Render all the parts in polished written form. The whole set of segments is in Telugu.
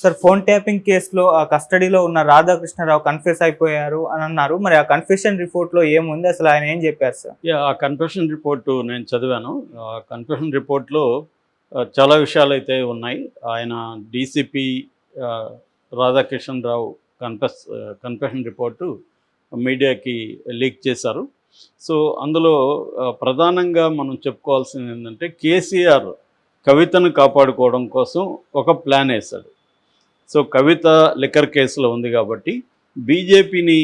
సార్ ఫోన్ ట్యాపింగ్ కేసులో ఆ కస్టడీలో ఉన్న రాధాకృష్ణరావు కన్ఫ్యూస్ అయిపోయారు అని అన్నారు. మరి ఆ కన్ఫెషన్ రిపోర్ట్‌లో ఏముంది? అసలు ఆయన ఏం చెప్పారు సార్? ఆ కన్ఫెషన్ రిపోర్టు నేను చదివాను. ఆ కన్ఫెషన్ రిపోర్ట్‌లో చాలా విషయాలైతే ఉన్నాయి. ఆయన డీసీపీ ఆహ్, రాధాకిషన్‌రావు కన్ఫెషన్ రిపోర్టు మీడియాకి లీక్ చేశారు. సో, అందులో ప్రధానంగా మనం చెప్పుకోవాల్సింది ఏంటంటే, కేసీఆర్ కవితను కాపాడుకోవడం కోసం ఒక ప్లాన్ ఏశాడు. సో, కవిత లిక్కర్ కేసులో ఉంది కాబట్టి బీజేపీని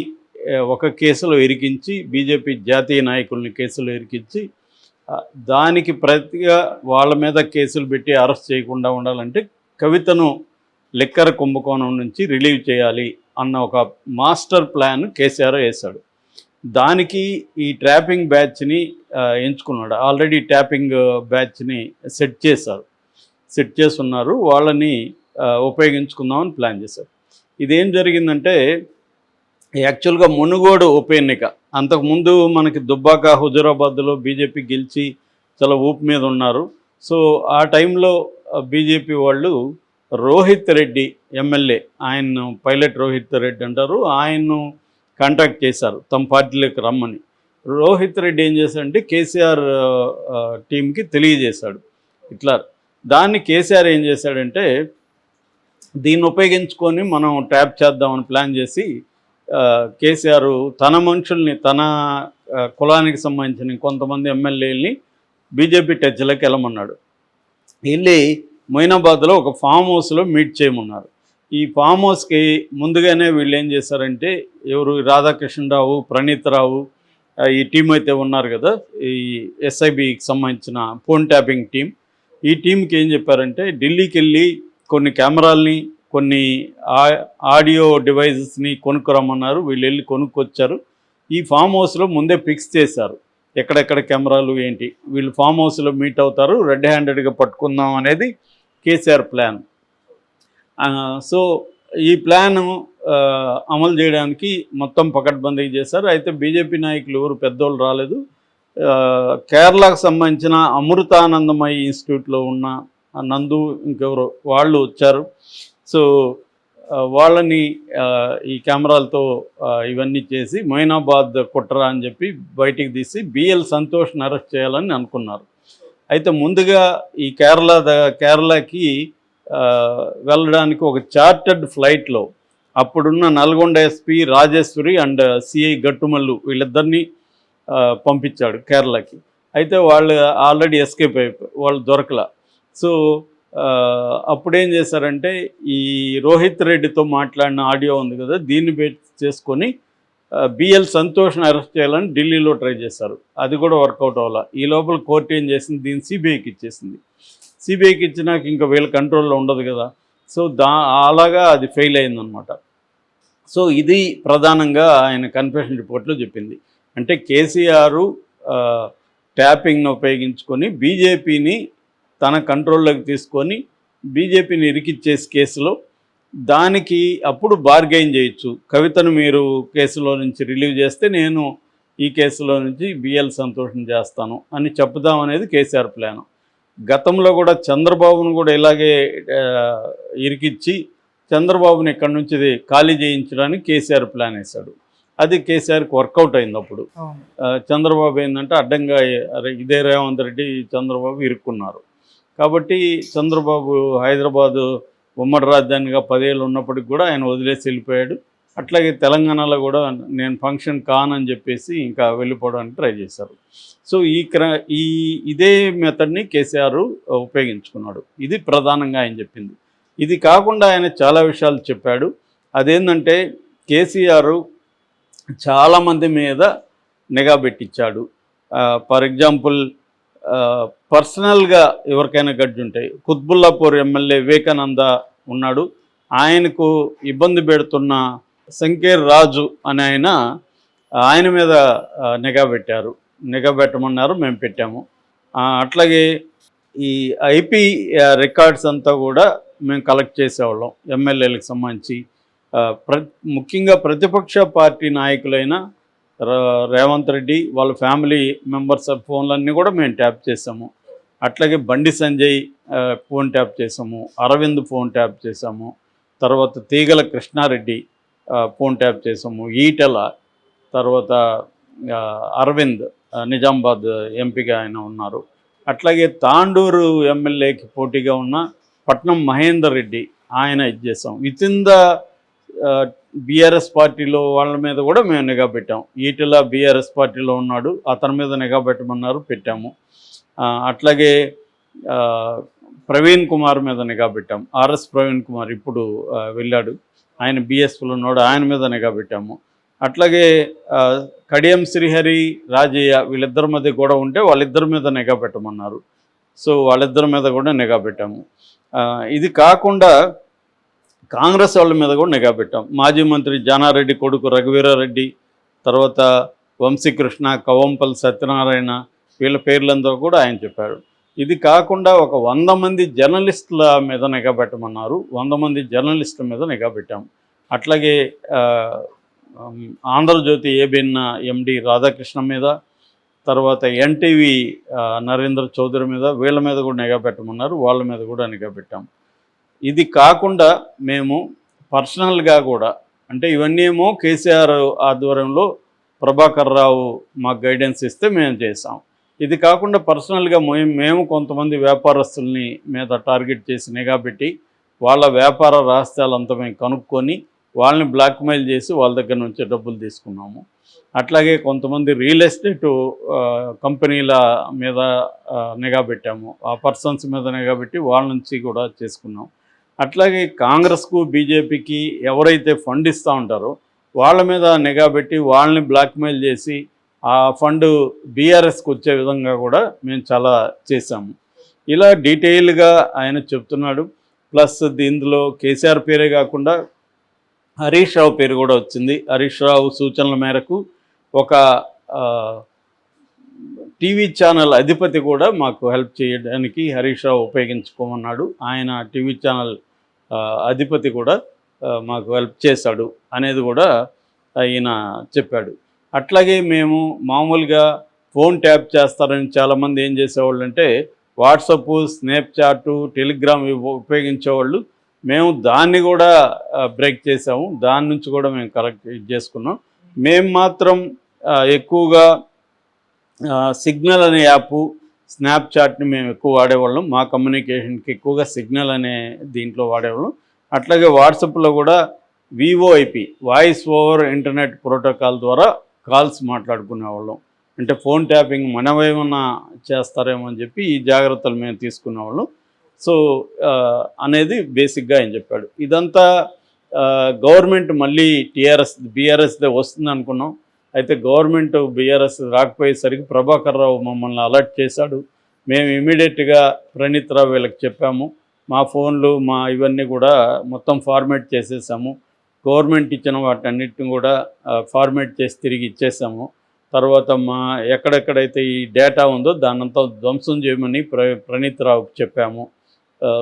ఒక కేసులో ఇరికించి, బీజేపీ జాతీయ నాయకుల్ని కేసులో ఇరికించి, దానికి ప్రతిగా వాళ్ళ మీద కేసులు పెట్టి అరెస్ట్ చేయకుండా ఉండాలంటే కవితను లిక్కర్ కుంభకోణం నుంచి రిలీవ్ చేయాలి అన్న ఒక మాస్టర్ ప్లాన్ కేసీఆర్ వేశాడు. దానికి ఈ ట్రాపింగ్ బ్యాచ్ని ఎంచుకున్నాడు. ఆల్రెడీ ట్యాపింగ్ బ్యాచ్ని సెట్ చేస్తున్నారు. వాళ్ళని ఉపయోగించుకుందామని ప్లాన్ చేశారు. ఇదేం జరిగిందంటే, యాక్చువల్గా మునుగోడు ఉప ఎన్నిక అంతకుముందు మనకి దుబ్బాక, హుజూరాబాద్లో బీజేపీ గెలిచి చాలా ఊపు మీద ఉన్నారు. సో ఆ టైంలో బీజేపీ వాళ్ళు రోహిత్ రెడ్డి ఎమ్మెల్యే, ఆయన్ను పైలట్ రోహిత్ రెడ్డి అంటారు, ఆయన్ను కాంటాక్ట్ చేశారు తమ పార్టీలోకి రమ్మని. రోహిత్ రెడ్డి ఏం చేశాడంటే కేసీఆర్ టీంకి తెలియజేశాడు ఇట్లా. దాన్ని కేసీఆర్ ఏం చేశాడంటే, దీన్ని ఉపయోగించుకొని మనం ట్యాప్ చేద్దామని ప్లాన్ చేసి కేసీఆర్ తన మనుషుల్ని, తన కులానికి సంబంధించిన కొంతమంది ఎమ్మెల్యేలని బీజేపీ టచ్లోకి వెళ్ళమన్నాడు. వెళ్ళి మొయినాబాద్లో ఒక ఫామ్ హౌస్లో మీట్ చేయమన్నారు. ఈ ఫామ్ హౌస్కి ముందుగానే వీళ్ళు ఏం చేశారంటే, ఎవరు రాధాకృష్ణరావు, ప్రణీత్రావు, ఈ టీం అయితే ఉన్నారు కదా, ఈ ఎస్ఐబికి సంబంధించిన ఫోన్ ట్యాపింగ్ టీం, ఈ టీంకి ఏం చెప్పారంటే, ఢిల్లీకి వెళ్ళి కొన్ని కెమెరాల్ని, కొన్ని ఆడియో డివైజెస్ని కొనుక్కురమ్మన్నారు. వీళ్ళు వెళ్ళి కొనుక్కొచ్చారు. ఈ ఫామ్ హౌస్లో ముందే ఫిక్స్ చేశారు ఎక్కడెక్కడ కెమెరాలు ఏంటి. వీళ్ళు ఫామ్ హౌస్లో మీట్ అవుతారు, రెడ్ హ్యాండెడ్గా పట్టుకుందాం అనేది కేసీఆర్ ప్లాన్. సో ఈ ప్లాను అమలు చేయడానికి మొత్తం పకడ్బందీ చేశారు. అయితే బీజేపీ నాయకులు ఎవరు పెద్దోళ్ళు రాలేదు. కేరళకు సంబంధించిన అమృతానందమయి ఇన్స్టిట్యూట్లో ఉన్న నందు, ఇంకెవరో వాళ్ళు వచ్చారు. సో వాళ్ళని ఈ కెమెరాలతో ఇవన్నీ చేసి మొయినాబాద్ కుట్ర అని చెప్పి బయటికి తీసి బిఎల్ సంతోష్ని అరెస్ట్ చేయాలని అనుకున్నారు. అయితే ముందుగా ఈ కేరళకి వెళ్ళడానికి ఒక చార్టర్డ్ ఫ్లైట్లో అప్పుడున్న Nalgonda SP Rajeshwari and CI Gattumallu వీళ్ళిద్దరినీ పంపించాడు కేరళకి. అయితే వాళ్ళు ఆల్రెడీ ఎస్కేప్ అయిపోయి వాళ్ళు దొరకల. సో అప్పుడేం చేశారంటే, ఈ రోహిత్ రెడ్డితో మాట్లాడిన ఆడియో ఉంది కదా, దీన్ని బేస్ చేసుకొని బిఎల్ సంతోష్ని అరెస్ట్ చేయాలని ఢిల్లీలో ట్రై చేశారు. అది కూడా వర్కౌట్ అవ్వాల. ఈ లోపల కోర్టు ఏం చేసింది, దీన్ని సిబిఐకి ఇచ్చేసింది. సిబిఐకి ఇచ్చినాక ఇంకా వీళ్ళ కంట్రోల్లో ఉండదు కదా. సో అలాగా అది ఫెయిల్ అయిందనమాట. సో ఇది ప్రధానంగా ఆయన కన్ఫెషన్ రిపోర్ట్లో చెప్పింది. అంటే కేసీఆర్ ట్యాపింగ్ను ఉపయోగించుకొని బీజేపీని తన కంట్రోల్లోకి తీసుకొని బీజేపీని ఇరికిచ్చేసి కేసులో, దానికి అప్పుడు బార్గెయిన్ చేయొచ్చు. కవితను మీరు కేసులో నుంచి రిలీవ్ చేస్తే నేను ఈ కేసులో నుంచి బిఎల్ సంతోషం చేస్తాను అని చెప్దామనేది కేసీఆర్ ప్లాను. గతంలో కూడా చంద్రబాబును కూడా ఇలాగే ఇరికిచ్చి చంద్రబాబుని ఇక్కడి నుంచి ఖాళీ చేయించడానికి కేసీఆర్ ప్లాన్ వేశాడు. అది కేసీఆర్కి వర్కౌట్ అయింది. అప్పుడు చంద్రబాబు ఏంటంటే అడ్డంగా ఇదే రేవంత్ రెడ్డి, చంద్రబాబు ఇరుక్కున్నారు. కాబట్టి చంద్రబాబు హైదరాబాదు ఉమ్మడి రాజధానిగా 10 ఏళ్ళు ఉన్నప్పటికి కూడా ఆయన వదిలేసి వెళ్ళిపోయాడు. అట్లాగే తెలంగాణలో కూడా నేను ఫంక్షన్ కానని చెప్పేసి ఇంకా వెళ్ళిపోవడానికి ట్రై చేశారు. సో ఇదే మెథడ్ని కేసీఆర్ ఉపయోగించుకున్నాడు. ఇది ప్రధానంగా ఆయన చెప్పింది. ఇది కాకుండా ఆయన చాలా విషయాలు చెప్పాడు. అదేంటంటే, కేసీఆర్ చాలామంది మీద నిఘా పెట్టించాడు. ఫర్ ఎగ్జాంపుల్, పర్సనల్గా ఎవరికైనా గడ్డి ఉంటాయి. కుత్బుల్లాపూర్ ఎమ్మెల్యే వివేకానంద ఉన్నాడు. ఆయనకు ఇబ్బంది పెడుతున్న సంకేర్ రాజు అని ఆయన మీద నిఘా పెట్టమన్నారు, మేము పెట్టాము. అట్లాగే ఈ ఐపీ రికార్డ్స్ అంతా కూడా మేము కలెక్ట్ చేసేవాళ్ళం ఎమ్మెల్యేలకు సంబంధించి. ముఖ్యంగా ప్రతిపక్ష పార్టీ నాయకులైన రేవంత్ రెడ్డి వాళ్ళ ఫ్యామిలీ మెంబర్స్ ఫోన్లన్నీ కూడా మేము ట్యాప్ చేసాము. అట్లాగే బండి సంజయ్ ఫోన్ ట్యాప్ చేసాము, అరవింద్ ఫోన్ ట్యాప్ చేసాము, తర్వాత తీగల కృష్ణారెడ్డి ఫోన్ ట్యాప్ చేసాము, ఈటెల, తర్వాత అరవింద్ నిజామాబాద్ ఎంపీగా ఆయన ఉన్నారు. అట్లాగే తాండూరు ఎమ్మెల్యేకి పోటీగా ఉన్న పట్నం మహేందర్ రెడ్డి ఆయన ఇది చేసాం. విత్ ఇన్ ద బీఆర్ఎస్ పార్టీలో వాళ్ళ మీద కూడా మేము నిఘా పెట్టాం. ఈటెల బీఆర్ఎస్ పార్టీలో ఉన్నాడు, అతని మీద నిఘా పెట్టమన్నారు, పెట్టాము. అట్లాగే ప్రవీణ్ కుమార్ మీద నిఘా పెట్టాము. ఆర్ఎస్ ప్రవీణ్ కుమార్ ఇప్పుడు వెళ్ళాడు, ఆయన బీఎస్పీలో ఉన్నాడు, ఆయన మీద నిఘా పెట్టాము. అట్లాగే కడియం శ్రీహరి, రాజయ్య వీళ్ళిద్దరి మధ్య గొడవ ఉంటే వాళ్ళిద్దరి మీద నిఘా పెట్టమన్నారు. సో వాళ్ళిద్దరి మీద కూడా నిఘా పెట్టాము. ఇది కాకుండా కాంగ్రెస్ వాళ్ళ మీద కూడా నిఘా పెట్టాం. మాజీ మంత్రి జానారెడ్డి కొడుకు రఘువీరారెడ్డి, తర్వాత వంశీకృష్ణ, కవంపల్లి సత్యనారాయణ, వీళ్ళ పేర్లందరూ కూడా ఆయన చెప్పారు. ఇది కాకుండా ఒక 100 మంది జర్నలిస్టుల మీద నిఘా పెట్టమన్నారు. 100 మంది జర్నలిస్టుల మీద నిఘా పెట్టాం. అట్లాగే ఆంధ్రజ్యోతి ఏబిఎన్ ఎండి రాధాకృష్ణ మీద, తర్వాత ఎన్టీవీ నరేంద్ర చౌదరి మీద, వీళ్ళ మీద కూడా నిఘా పెట్టమన్నారు, వాళ్ళ మీద కూడా నిఘా పెట్టాం. ఇది కాకుండా మేము పర్సనల్గా కూడా, అంటే ఇవన్నీ ఏమో కేసీఆర్ ఆధ్వర్యంలో ప్రభాకర్ రావు మాకు గైడెన్స్ ఇస్తే మేము చేసాం. ఇది కాకుండా పర్సనల్గా మేము కొంతమంది వ్యాపారస్తుల్ని మీద టార్గెట్ చేసి నిఘా పెట్టి వాళ్ళ వ్యాపార రహస్యాలంతా మేము కనుక్కొని వాళ్ళని బ్లాక్మెయిల్ చేసి వాళ్ళ దగ్గర నుంచి డబ్బులు తీసుకున్నాము. అట్లాగే కొంతమంది రియల్ ఎస్టేట్ కంపెనీల మీద నిఘా పెట్టాము, ఆ పర్సన్స్ మీద నిఘా పెట్టి వాళ్ళ నుంచి కూడా చేసుకున్నాం. అట్లాగే కాంగ్రెస్కు బీజేపీకి ఎవరైతే ఫండ్ ఇస్తూ ఉంటారో వాళ్ళ మీద నిఘా పెట్టి వాళ్ళని బ్లాక్మెయిల్ చేసి ఆ ఫండ్ బీఆర్ఎస్కి వచ్చే విధంగా కూడా మేము చాలా చేశాము. ఇలా డీటెయిల్గా ఆయన చెప్తున్నాడు. ప్లస్ ఇందులో కేసీఆర్ పేరే కాకుండా హరీష్ రావు పేరు కూడా వచ్చింది. హరీష్ రావు సూచనల మేరకు ఒక టీవీ ఛానల్ అధిపతి కూడా మాకు హెల్ప్ చేయడానికి హరీష్ రావు ఉపయోగించుకోమన్నాడు. ఆయన టీవీ ఛానల్ అధిపతి కూడా మాకు హెల్ప్ చేశాడు అనేది కూడా ఆయన చెప్పాడు. అట్లాగే మేము మామూలుగా ఫోన్ ట్యాప్ చేస్తారని చాలామంది ఏం చేసేవాళ్ళు అంటే వాట్సప్, స్నాప్చాట్, టెలిగ్రామ్ ఉపయోగించేవాళ్ళు. మేము దాన్ని కూడా బ్రేక్ చేసాము, దాని నుంచి కూడా మేము కరెక్ట్ చేసుకున్నాం. మేము మాత్రం ఎక్కువగా సిగ్నల్ అనే యాప్, స్నాప్చాట్ని మేము ఎక్కువ వాడేవాళ్ళం. మా కమ్యూనికేషన్కి ఎక్కువగా సిగ్నల్ అనే దీంట్లో వాడేవాళ్ళం. అట్లాగే వాట్సాప్లో కూడా VoIP, voice over internet protocol ద్వారా కాల్స్ మాట్లాడుకునేవాళ్ళం. అంటే ఫోన్ ట్యాపింగ్ మనమేమన్నా చేస్తారేమో అని చెప్పి ఈ జాగ్రత్తలు మేము తీసుకునేవాళ్ళం. సో అనేది బేసిక్గా ఆయన చెప్పాడు. ఇదంతా గవర్నమెంట్ మళ్ళీ బీఆర్ఎస్దే వస్తుంది అనుకున్నాం. అయితే గవర్నమెంట్ బీఆర్ఎస్ రాకపోయేసరికి ప్రభాకర్ రావు మమ్మల్ని అలర్ట్ చేశాడు. మేము ఇమీడియట్గా ప్రణీత్ రావు వీళ్ళకి చెప్పాము. మా ఫోన్లు ఇవన్నీ కూడా మొత్తం ఫార్మేట్ చేసేసాము. గవర్నమెంట్ ఇచ్చిన వాటన్నిటిని కూడా ఫార్మేట్ చేసి తిరిగి ఇచ్చేసాము. తర్వాత ఎక్కడెక్కడైతే ఈ డేటా ఉందో దాన్నంతా ధ్వంసం చేయమని ప్రణీత్ రావుకి చెప్పాము.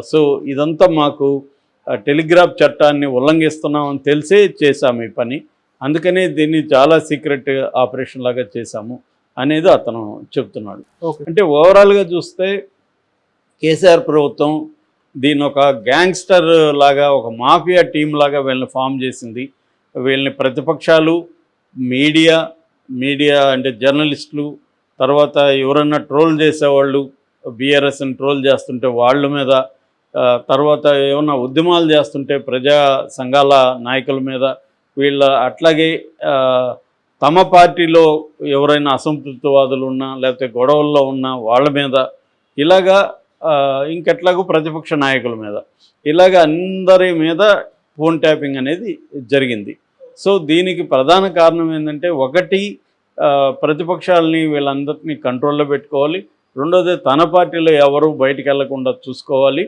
సో ఇదంతా మాకు టెలిగ్రాఫ్ చట్టాన్ని ఉల్లంఘిస్తున్నామని తెలిసే చేశాము ఈ పని. అందుకనే దీన్ని చాలా సీక్రెట్ ఆపరేషన్ లాగా చేశాము అనేది అతను చెప్తున్నాడు. అంటే ఓవరాల్గా చూస్తే కేసీఆర్ ప్రభుత్వం దీన్ని ఒక గ్యాంగ్స్టర్ లాగా, ఒక మాఫియా టీం లాగా వీళ్ళని ఫామ్ చేసింది. వీళ్ళని ప్రతిపక్షాలు, మీడియా అంటే జర్నలిస్టులు, తర్వాత ఎవరన్నా ట్రోల్ చేసేవాళ్ళు, బీఆర్ఎస్ని ట్రోల్ చేస్తుంటే వాళ్ళ మీద, తర్వాత ఏమన్నా ఉద్యమాలు చేస్తుంటే ప్రజా సంఘాల నాయకుల మీద, అట్లాగే తమ పార్టీలో ఎవరైనా అసంతృప్తివాదులు ఉన్నా లేకపోతే గొడవల్లో ఉన్నా వాళ్ళ మీద, ఇలాగా ఇంకెట్లాగో ప్రతిపక్ష నాయకుల మీద, ఇలాగ అందరి మీద ఫోన్ ట్యాపింగ్ అనేది జరిగింది. సో దీనికి ప్రధాన కారణం ఏంటంటే, ఒకటి ప్రతిపక్షాలని వీళ్ళందరినీ కంట్రోల్లో పెట్టుకోవాలి, రెండోది తన పార్టీలో ఎవరు బయటికి వెళ్లకుండా చూసుకోవాలి,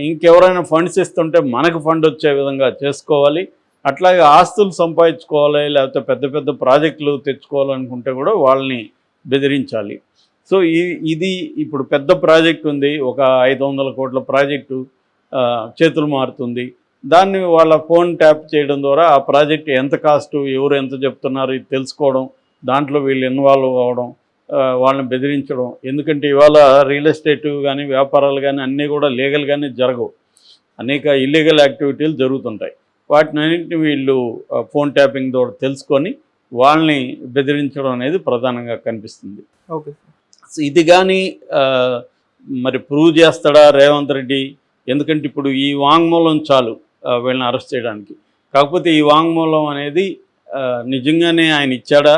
ఇంకెవరైనా ఫండ్స్ ఇస్తుంటే మనకు ఫండ్ వచ్చే విధంగా చేసుకోవాలి, అట్లాగే ఆస్తులు సంపాదించుకోవాలి, లేకపోతే పెద్ద పెద్ద ప్రాజెక్టులు తెచ్చుకోవాలనుకుంటే కూడా వాళ్ళని బెదిరించాలి. సో ఇది ఇప్పుడు పెద్ద ప్రాజెక్ట్ ఉంది, ఒక 500 కోట్ల ప్రాజెక్టు చేతులు మారుతుంది. దాన్ని వాళ్ళ ఫోన్ ట్యాప్ చేయడం ద్వారా ఆ ప్రాజెక్ట్ ఎంత కాస్టు, ఎవరు ఎంత చెప్తున్నారు ఇది తెలుసుకోవడం, దాంట్లో వీళ్ళు ఇన్వాల్వ్ అవ్వడం, వాళ్ళని బెదిరించడం. ఎందుకంటే ఇవాళ రియల్ ఎస్టేట్ కానీ వ్యాపారాలు కానీ అన్నీ కూడా లీగల్గానే జరగవు. అనేక ఇల్లీగల్ యాక్టివిటీలు జరుగుతుంటాయి. వాటినన్నింటినీ వీళ్ళు ఫోన్ ట్యాపింగ్ ద్వారా తెలుసుకొని వాళ్ళని బెదిరించడం అనేది ప్రధానంగా కనిపిస్తుంది. ఓకే. సో ఇది కానీ మరి ప్రూవ్ చేస్తాడా రేవంత్ రెడ్డి? ఎందుకంటే ఇప్పుడు ఈ వాంగ్మూలం చాలు వీళ్ళని అరెస్ట్ చేయడానికి. కాకపోతే ఈ వాంగ్మూలం అనేది నిజంగానే ఆయన ఇచ్చాడా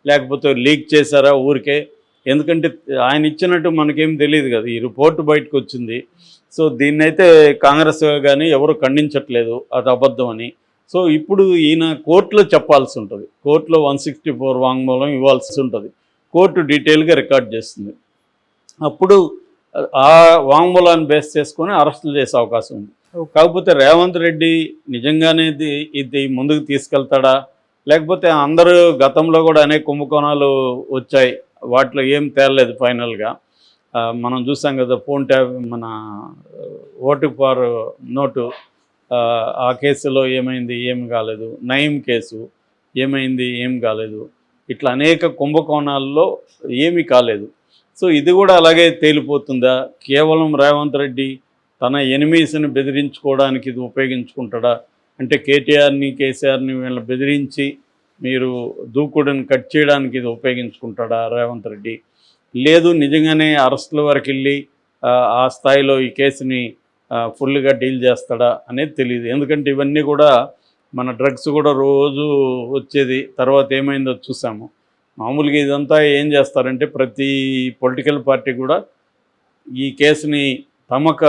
లేకపోతే లీక్ చేశారా ఊరికే? ఎందుకంటే ఆయన ఇచ్చినట్టు మనకేం తెలియదు కదా, ఈ రిపోర్ట్ బయటకు వచ్చింది. సో దీన్నైతే కాంగ్రెస్ కానీ ఎవరు ఖండించట్లేదు అది అబద్ధం అని. సో ఇప్పుడు ఈయన కోర్టులో చెప్పాల్సి ఉంటుంది, కోర్టులో 164 వాంగ్మూలం ఇవ్వాల్సి ఉంటుంది. కోర్టు డీటెయిల్గా రికార్డ్ చేస్తుంది. అప్పుడు ఆ వాంగ్మూలాన్ని బేస్ చేసుకొని అరెస్టులు చేసే అవకాశం ఉంది. కాకపోతే రేవంత్ రెడ్డి నిజంగానే ఇది ముందుకు తీసుకెళ్తాడా, లేకపోతే అందరూ గతంలో కూడా అనేక కుంభకోణాలు వచ్చాయి, వాటిలో ఏం తేలలేదు ఫైనల్గా. మనం చూసాం కదా ఫోన్ ట్యాబ్, మన ఓటు ఫార్ నోటు, ఆ కేసులో ఏమైంది, ఏం కాలేదు. నయీం కేసు ఏమైంది, ఏం కాలేదు. ఇట్లా అనేక కుంభకోణాల్లో ఏమీ కాలేదు. సో ఇది కూడా అలాగే తేలిపోతుందా? కేవలం రేవంత్ రెడ్డి తన ఎనిమీస్ని బెదిరించుకోవడానికి ఇది ఉపయోగించుకుంటాడా? అంటే కేటీఆర్ని కేసీఆర్ని వీళ్ళని బెదిరించి మీరు దూకుడుని కట్ చేయడానికి ఇది ఉపయోగించుకుంటాడా రేవంత్ రెడ్డి? లేదు నిజంగానే అరెస్టుల వరకు వెళ్ళి ఆ స్థాయిలో ఈ కేసుని ఫుల్గా డీల్ చేస్తాడా అనేది తెలియదు. ఎందుకంటే ఇవన్నీ కూడా మన డ్రగ్స్ కూడా రోజు వచ్చేది, తర్వాత ఏమైందో చూసాము. మామూలుగా ఇదంతా ఏం చేస్తారంటే ప్రతి పొలిటికల్ పార్టీ కూడా ఈ కేసుని తమకు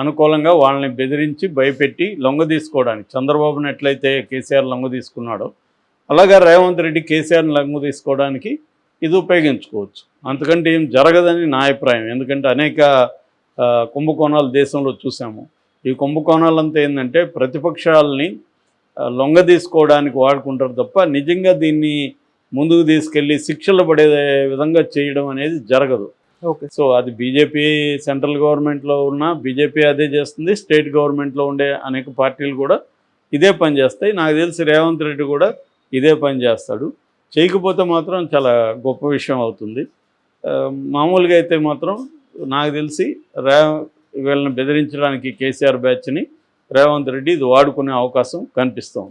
అనుకూలంగా వాళ్ళని బెదిరించి భయపెట్టి లొంగ తీసుకోవడానికి, చంద్రబాబుని ఎట్లయితే కేసీఆర్ లొంగ తీసుకున్నాడో అలాగా రేవంత్ రెడ్డి కేసీఆర్ని లొంగ తీసుకోవడానికి ఇది ఉపయోగించుకోవచ్చు. అంతకంటే ఏం జరగదని నా అభిప్రాయం. ఎందుకంటే అనేక కుంభకోణాలు దేశంలో చూసాము. ఈ కుంభకోణాలంతా ఏంటంటే ప్రతిపక్షాలని లొంగ తీసుకోవడానికి వాడుకుంటారు తప్ప నిజంగా దీన్ని ముందుకు తీసుకెళ్ళి శిక్షలు పడే విధంగా చేయడం అనేది జరగదు. ఓకే. సో అది బీజేపీ సెంట్రల్ గవర్నమెంట్లో ఉన్న బీజేపీ అదే చేస్తుంది, స్టేట్ గవర్నమెంట్లో ఉండే అనేక పార్టీలు కూడా ఇదే పని చేస్తాయి. నాకు తెలిసి రేవంత్ రెడ్డి కూడా ఇదే పని చేస్తాడు. చేయకపోతే మాత్రం చాలా గొప్ప విషయం అవుతుంది. మామూలుగా అయితే మాత్రం నాకు తెలిసి వీళ్ళని బెదిరించడానికి కేసీఆర్ బ్యాచ్ని రేవంత్ రెడ్డి ఇది వాడుకునే అవకాశం కనిపిస్తోంది.